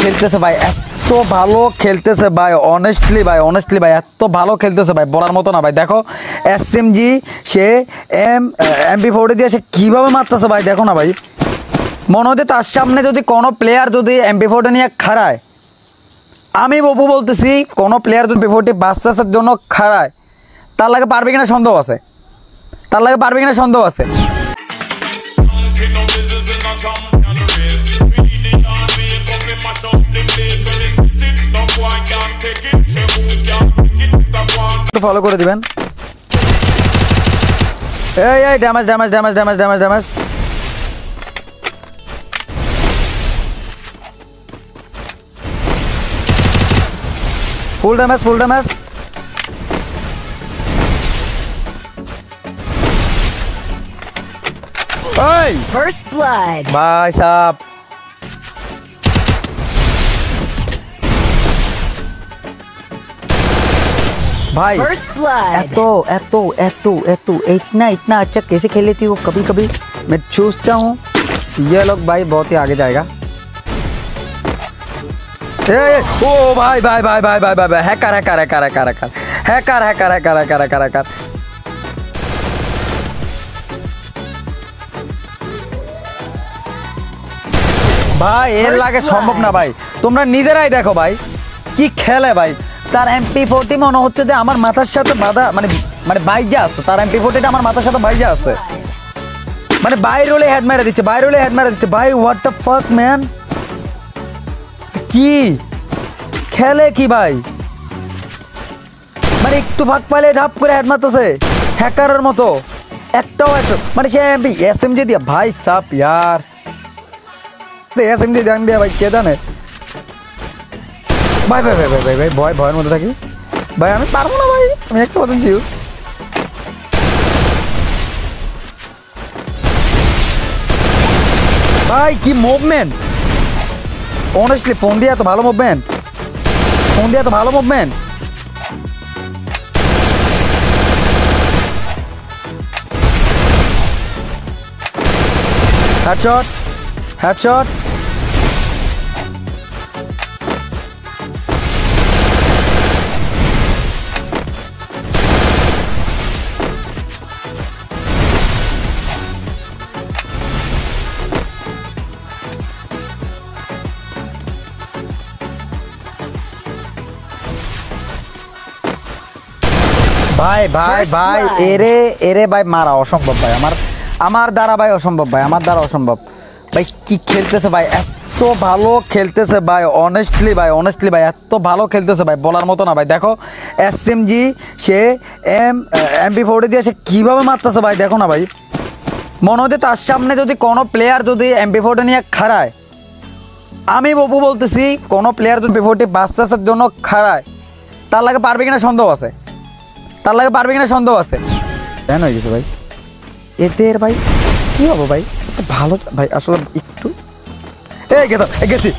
খেলতেছে ভাই, এত ভালো খেলতেছে ভাই, অনেস্টলি ভাই এত ভালো খেলতেছে ভাই, বলার মতো না ভাই। দেখো এসএমজি সে MP40 দিয়ে সে কীভাবে মারতেছে ভাই, দেখো না ভাই। মনে হচ্ছে তার সামনে যদি কোনো প্লেয়ার যদি MP40 নিয়ে খাড়ায়, আমি বাবু বলতেছি কোনো প্লেয়ার যদি MP40 বাস্তাসের জন্য খাড়ায়, তার লাগে পারবে কিনা সন্দেহ আছে, ফলো করে দিবেন। এই damage. Full damage. First blood. भाई साहब भाई First blood. इतना अच्छा कैसे खेल लेती वो। कभी मैं सोचता हूँ ये लोग भाई बहुत ही आगे जाएगा। ओ भाई हैकर ভাই এর লাগে সম্ভব না ভাই, তোমরা নিজেরাই দেখো ভাই কি খেলে ভাই। তার MP40 মনে হচ্ছে যে আমার মাথার সাথে বাঁধা, মানে বাইজা আছে, তার MP40টা আমার মাথার সাথে বাইজা আছে, মানে বাইরে হলে হেড মেরে দিচ্ছে ভাই। হোয়াট দ্য ফাক ম্যান, কি খেলে কি ভাই, মানে একটু ফাঁক পাইলে ঝাপ করে হেড মারতেছে হ্যাকারের মতো। একটাও মানে সে SMG দিয়া ভাই সাপ ইয়ার, SMG জান দিয়া ভাই, কে জানে ভাই ভয়ের মধ্যে থাকি ভাই, আমি পারবো না ভাই, আমি একটা মতন জিও। ভাই কি মুভমেন্ট, অনেস্টলি ফোন দিয়ে এত ভালো মুভমেন্ট, হেডশট। ভাই এরে ভাই মারা অসম্ভব ভাই, আমার দ্বারা ভাই অসম্ভব ভাই কি খেলতেছে ভাই, এত ভালো খেলতেছে ভাই, অনেস্টলি ভাই এত ভালো খেলতেছে ভাই, বলার মতো না ভাই। দেখো এসএমজি সে MP40 দিয়ে সে কীভাবে মারতেছে ভাই, দেখো না ভাই। মনে হচ্ছে তার সামনে যদি কোনো প্লেয়ার যদি MP40 নিয়ে খাড়ায়, আমি বাবু বলতেছি কোনো প্লেয়ার যদি MP40 বাস্তাসের জন্য খাড়ায়, তার লাগে পারবে কিনা সন্দেহ আছে, কেন হয়ে গেছে ভাই এদের ভাই, কি হবো ভাই ভালো ভাই আসলে একটু গেছি